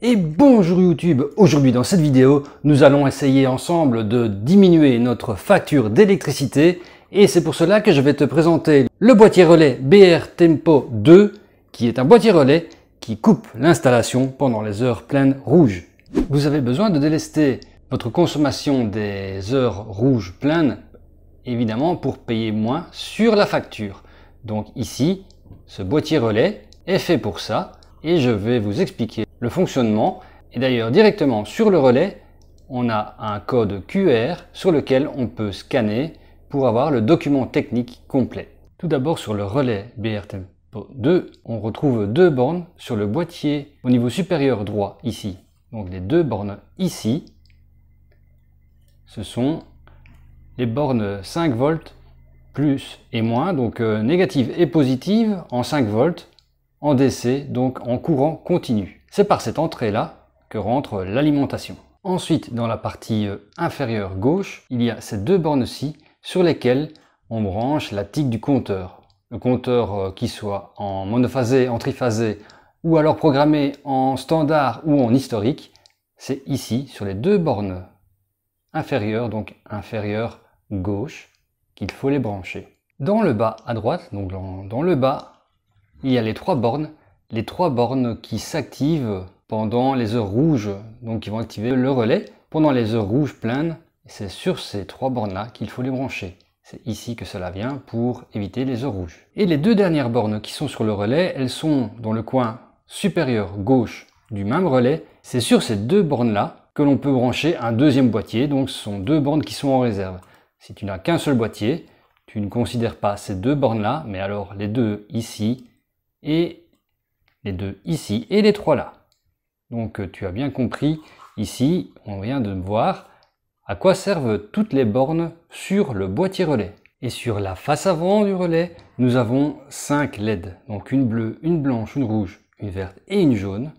Et bonjour YouTube, aujourd'hui dans cette vidéo, nous allons essayer ensemble de diminuer notre facture d'électricité et c'est pour cela que je vais te présenter le boîtier relais BR Tempo 2 qui est un boîtier relais qui coupe l'installation pendant les heures pleines rouges. Vous avez besoin de délester votre consommation des heures rouges pleines évidemment pour payer moins sur la facture. Donc ici, ce boîtier relais est fait pour ça et je vais vous expliquer le fonctionnement. Et d'ailleurs directement sur le relais, on a un code QR sur lequel on peut scanner pour avoir le document technique complet. Tout d'abord sur le relais BR Tempo 2, on retrouve deux bornes sur le boîtier au niveau supérieur droit ici. Donc les deux bornes ici, ce sont les bornes 5 volts plus et moins, donc négative et positive en 5 volts, en DC, donc en courant continu. C'est par cette entrée-là que rentre l'alimentation. Ensuite, dans la partie inférieure gauche, il y a ces deux bornes-ci sur lesquelles on branche la tique du compteur. Le compteur qui soit en monophasé, en triphasé, ou alors programmé en standard ou en historique, c'est ici, sur les deux bornes inférieures, donc inférieure gauche, qu'il faut les brancher. Dans le bas à droite, donc dans le bas, il y a les trois bornes qui s'activent pendant les heures rouges, donc qui vont activer le relais pendant les heures rouges pleines. C'est sur ces trois bornes-là qu'il faut les brancher. C'est ici que cela vient pour éviter les heures rouges. Et les deux dernières bornes qui sont sur le relais, elles sont dans le coin supérieur gauche du même relais. C'est sur ces deux bornes-là que l'on peut brancher un deuxième boîtier, donc ce sont deux bornes qui sont en réserve. Si tu n'as qu'un seul boîtier, tu ne considères pas ces deux bornes-là, mais alors les deux ici, et les deux ici et les trois là. Donc tu as bien compris, ici on vient de voir à quoi servent toutes les bornes sur le boîtier relais. Et sur la face avant du relais, nous avons 5 LED. Donc une bleue, une blanche, une rouge, une verte et une jaune.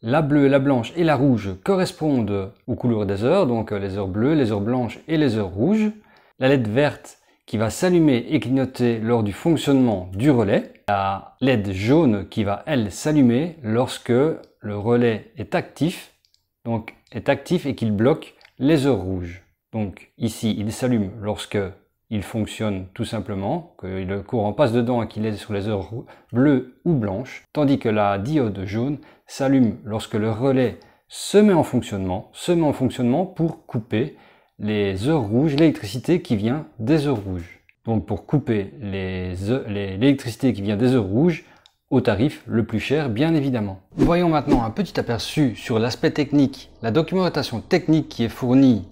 La bleue, la blanche et la rouge correspondent aux couleurs des heures, donc les heures bleues, les heures blanches et les heures rouges. La LED verte qui va s'allumer et clignoter lors du fonctionnement du relais. La LED jaune qui va, elle, s'allumer lorsque le relais est actif, et qu'il bloque les heures rouges. Donc ici, il s'allume lorsque il fonctionne tout simplement, que le courant passe dedans et qu'il est sur les heures bleues ou blanches, tandis que la diode jaune s'allume lorsque le relais se met en fonctionnement pour couper les heures rouges, l'électricité qui vient des heures rouges. Donc pour couper l'électricité qui vient des heures rouges au tarif le plus cher, bien évidemment. Voyons maintenant un petit aperçu sur l'aspect technique, la documentation technique qui est fournie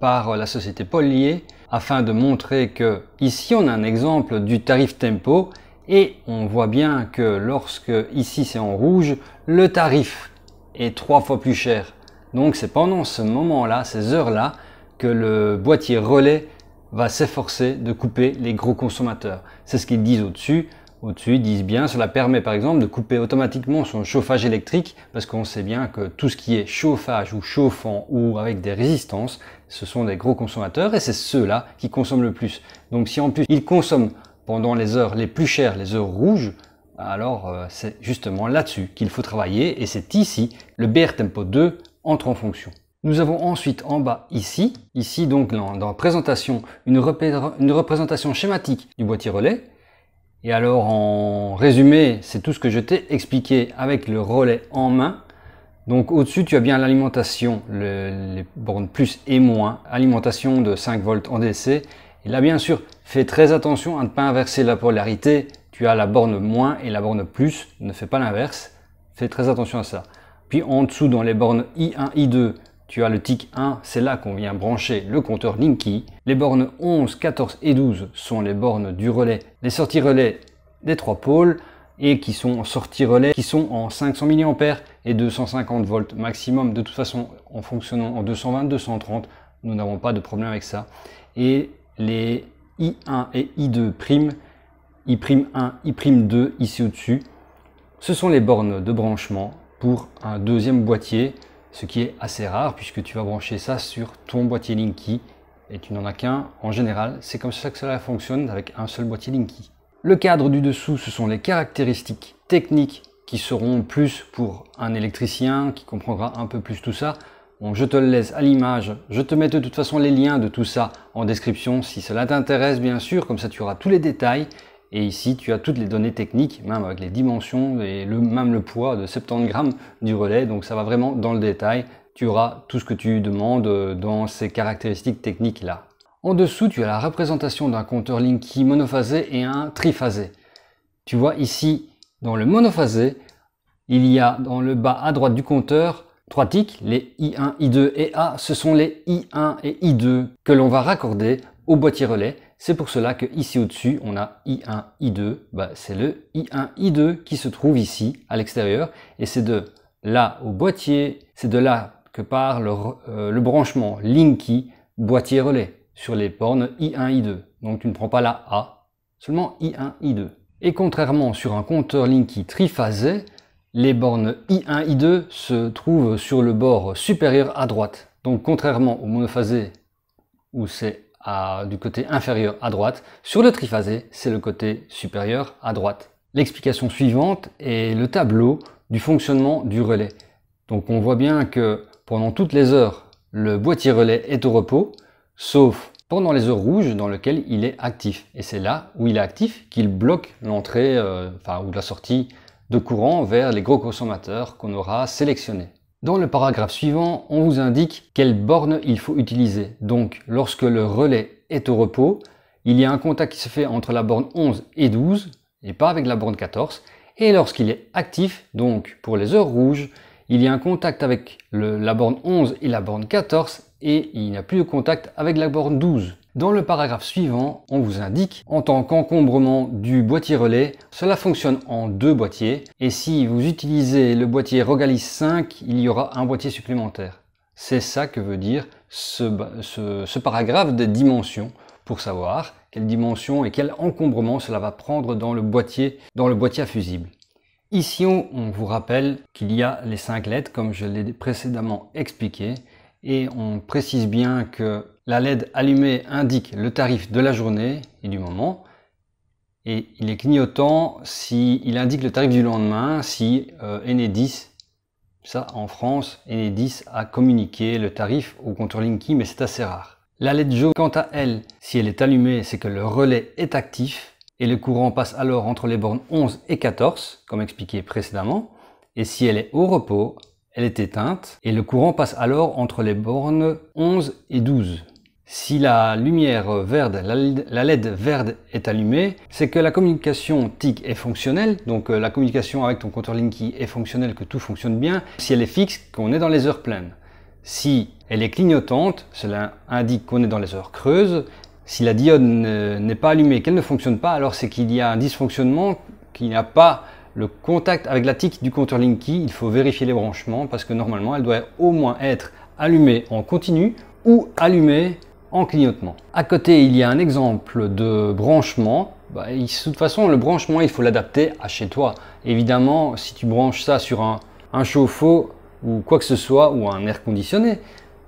par la société Paulier, afin de montrer que ici on a un exemple du tarif Tempo et on voit bien que lorsque ici c'est en rouge, le tarif est 3 fois plus cher. Donc c'est pendant ce moment-là, ces heures-là, que le boîtier relais va s'efforcer de couper les gros consommateurs. C'est ce qu'ils disent au-dessus. Au-dessus, ils disent bien, cela permet par exemple de couper automatiquement son chauffage électrique, parce qu'on sait bien que tout ce qui est chauffage ou chauffant ou avec des résistances, ce sont des gros consommateurs et c'est ceux-là qui consomment le plus. Donc si en plus ils consomment pendant les heures les plus chères, les heures rouges, alors c'est justement là-dessus qu'il faut travailler et c'est ici le BR Tempo 2 entre en fonction. Nous avons ensuite en bas ici donc dans la présentation, une représentation schématique du boîtier relais. Et alors en résumé, c'est tout ce que je t'ai expliqué avec le relais en main. Donc au-dessus, tu as bien l'alimentation, les bornes plus et moins, alimentation de 5 volts en DC. Et là bien sûr, fais très attention à ne pas inverser la polarité. Tu as la borne moins et la borne plus, ne fais pas l'inverse. Fais très attention à ça. Puis en dessous, dans les bornes I1, I2, tu as le TIC 1, c'est là qu'on vient brancher le compteur Linky. Les bornes 11, 14 et 12 sont les bornes du relais, les sorties relais des 3 pôles et qui sont en sortie relais, qui sont en 500 mA et 250 volts maximum. De toute façon, en fonctionnant en 220, 230, nous n'avons pas de problème avec ça. Et les I1 et I2 prime, I'1, I'2 ici au-dessus, ce sont les bornes de branchement pour un deuxième boîtier, ce qui est assez rare puisque tu vas brancher ça sur ton boîtier Linky et tu n'en as qu'un en général. C'est comme ça que cela fonctionne avec un seul boîtier Linky. Le cadre du dessous, ce sont les caractéristiques techniques qui seront plus pour un électricien qui comprendra un peu plus tout ça. Bon, je te le laisse à l'image, je te mets de toute façon les liens de tout ça en description si cela t'intéresse bien sûr, comme ça tu auras tous les détails. Et ici tu as toutes les données techniques, même avec les dimensions et même le poids de 70 grammes du relais, donc ça va vraiment dans le détail. Tu auras tout ce que tu demandes dans ces caractéristiques techniques là. En dessous tu as la représentation d'un compteur Linky monophasé et un triphasé. Tu vois ici dans le monophasé, il y a dans le bas à droite du compteur 3 ticks, les I1, I2 et A, ce sont les I1 et I2 que l'on va raccorder au boîtier relais. C'est pour cela que ici au-dessus, on a I1, I2, c'est le I1, I2 qui se trouve ici à l'extérieur. Et c'est de là au boîtier, c'est de là que part le branchement Linky boîtier relais sur les bornes I1, I2. Donc tu ne prends pas la A, seulement I1, I2. Et contrairement sur un compteur Linky triphasé, les bornes I1, I2 se trouvent sur le bord supérieur à droite. Donc contrairement au monophasé où c'est du côté inférieur à droite, sur le triphasé c'est le côté supérieur à droite. L'explication suivante est le tableau du fonctionnement du relais. Donc on voit bien que pendant toutes les heures, le boîtier relais est au repos, sauf pendant les heures rouges dans lesquelles il est actif. Et c'est là où il est actif qu'il bloque l'entrée, ou la sortie de courant vers les gros consommateurs qu'on aura sélectionnés. Dans le paragraphe suivant, on vous indique quelle borne il faut utiliser. Donc, lorsque le relais est au repos, il y a un contact qui se fait entre la borne 11 et 12, et pas avec la borne 14. Et lorsqu'il est actif, donc pour les heures rouges, il y a un contact avec la borne 11 et la borne 14, et il n'y a plus de contact avec la borne 12. Dans le paragraphe suivant, on vous indique, en tant qu'encombrement du boîtier relais, cela fonctionne en 2 boîtiers, et si vous utilisez le boîtier Rogalis 5, il y aura un boîtier supplémentaire. C'est ça que veut dire ce paragraphe des dimensions, pour savoir quelle dimension et quel encombrement cela va prendre dans le boîtier à fusible. Ici, on vous rappelle qu'il y a les 5 LED, comme je l'ai précédemment expliqué, et on précise bien que la LED allumée indique le tarif de la journée et du moment, et il est clignotant s'il indique le tarif du lendemain, si Enedis, ça en France, Enedis a communiqué le tarif au compteur Linky, mais c'est assez rare. La LED jaune, quant à elle, si elle est allumée, c'est que le relais est actif, et le courant passe alors entre les bornes 11 et 14, comme expliqué précédemment, et si elle est au repos, elle est éteinte, et le courant passe alors entre les bornes 11 et 12. Si la lumière verte, la LED verte est allumée, c'est que la communication TIC est fonctionnelle, donc la communication avec ton compteur Linky est fonctionnelle, que tout fonctionne bien. Si elle est fixe, qu'on est dans les heures pleines. Si elle est clignotante, cela indique qu'on est dans les heures creuses. Si la diode n'est pas allumée, qu'elle ne fonctionne pas, alors c'est qu'il y a un dysfonctionnement, qu'il n'y a pas le contact avec la TIC du compteur Linky. Il faut vérifier les branchements parce que normalement elle doit au moins être allumée en continu ou allumée en clignotement. À côté, il y a un exemple de branchement. De toute façon, le branchement, il faut l'adapter à chez toi. Évidemment, si tu branches ça sur un chauffe-eau ou quoi que ce soit, ou un air conditionné,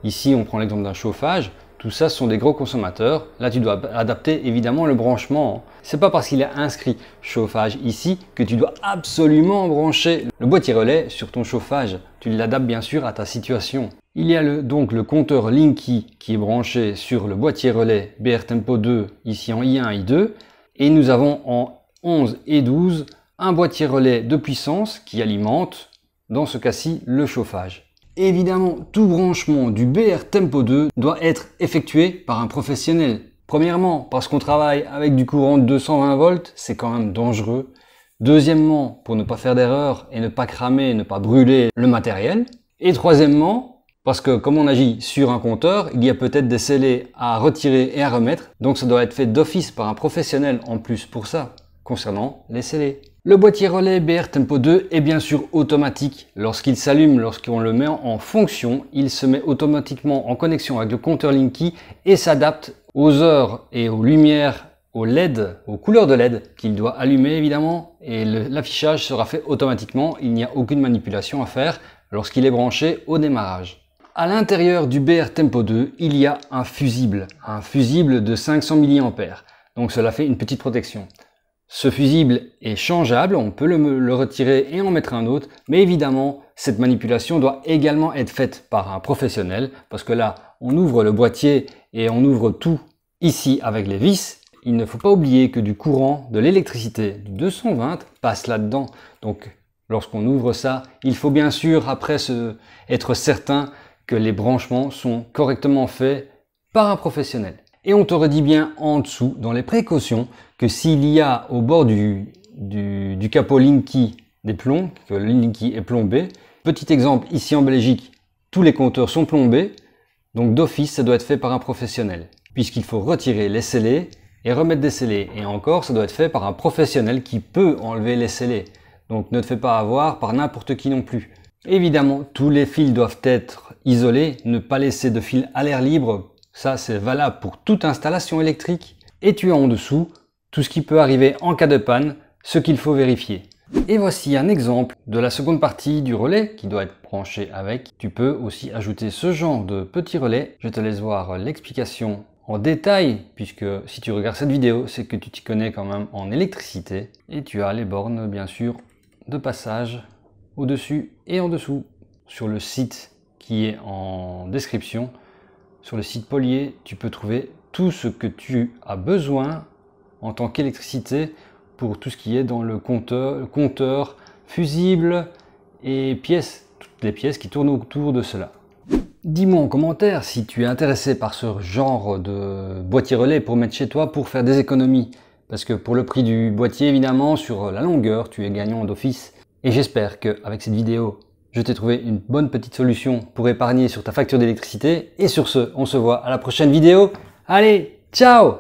ici on prend l'exemple d'un chauffage, tout ça sont des gros consommateurs. Là, tu dois adapter évidemment le branchement. C'est pas parce qu'il est inscrit chauffage ici que tu dois absolument brancher le boîtier relais sur ton chauffage. Tu l'adaptes bien sûr à ta situation. Il y a donc le compteur Linky qui est branché sur le boîtier relais BR Tempo 2, ici en I1, I2. Et nous avons en 11 et 12 un boîtier relais de puissance qui alimente, dans ce cas-ci, le chauffage. Évidemment, tout branchement du BR Tempo 2 doit être effectué par un professionnel. Premièrement, parce qu'on travaille avec du courant de 220 volts, c'est quand même dangereux. Deuxièmement, pour ne pas faire d'erreur et ne pas cramer, ne pas brûler le matériel. Et troisièmement, parce que comme on agit sur un compteur, il y a peut-être des scellés à retirer et à remettre. Donc ça doit être fait d'office par un professionnel en plus pour ça, concernant les scellés. Le boîtier relais BR Tempo 2 est bien sûr automatique. Lorsqu'il s'allume, lorsqu'on le met en fonction, il se met automatiquement en connexion avec le compteur Linky et s'adapte aux heures et aux lumières, aux LED, aux couleurs de LED qu'il doit allumer évidemment. Et l'affichage sera fait automatiquement. Il n'y a aucune manipulation à faire lorsqu'il est branché au démarrage. À l'intérieur du BR Tempo 2, il y a un fusible de 500 mA. Donc cela fait une petite protection. Ce fusible est changeable, on peut le retirer et en mettre un autre, mais évidemment, cette manipulation doit également être faite par un professionnel, parce que là, on ouvre le boîtier et on ouvre tout ici avec les vis. Il ne faut pas oublier que du courant, de l'électricité du 220 passe là-dedans. Donc, lorsqu'on ouvre ça, il faut bien sûr après être certain que les branchements sont correctement faits par un professionnel. Et on te redit bien en dessous, dans les précautions, que s'il y a au bord du capot Linky des plombs, que le Linky est plombé, petit exemple, ici en Belgique, tous les compteurs sont plombés, donc d'office, ça doit être fait par un professionnel, puisqu'il faut retirer les scellés et remettre des scellés. Et encore, ça doit être fait par un professionnel qui peut enlever les scellés. Donc ne te fais pas avoir par n'importe qui non plus. Évidemment, tous les fils doivent être isolés, ne pas laisser de fil à l'air libre. Ça, c'est valable pour toute installation électrique. Et tu as en dessous tout ce qui peut arriver en cas de panne, ce qu'il faut vérifier. Et voici un exemple de la seconde partie du relais qui doit être branché avec. Tu peux aussi ajouter ce genre de petit relais. Je te laisse voir l'explication en détail, puisque si tu regardes cette vidéo, c'est que tu t'y connais quand même en électricité. Et tu as les bornes, bien sûr, de passage au-dessus et en dessous. Sur le site qui est en description, sur le site Polier, tu peux trouver tout ce que tu as besoin en tant qu'électricité pour tout ce qui est dans le compteur, fusible et pièces, toutes les pièces qui tournent autour de cela. Dis-moi en commentaire si tu es intéressé par ce genre de boîtier relais pour mettre chez toi pour faire des économies. Parce que pour le prix du boîtier, évidemment, sur la longueur, tu es gagnant d'office. Et j'espère qu'avec cette vidéo, je t'ai trouvé une bonne petite solution pour épargner sur ta facture d'électricité. Et sur ce, on se voit à la prochaine vidéo. Allez, ciao!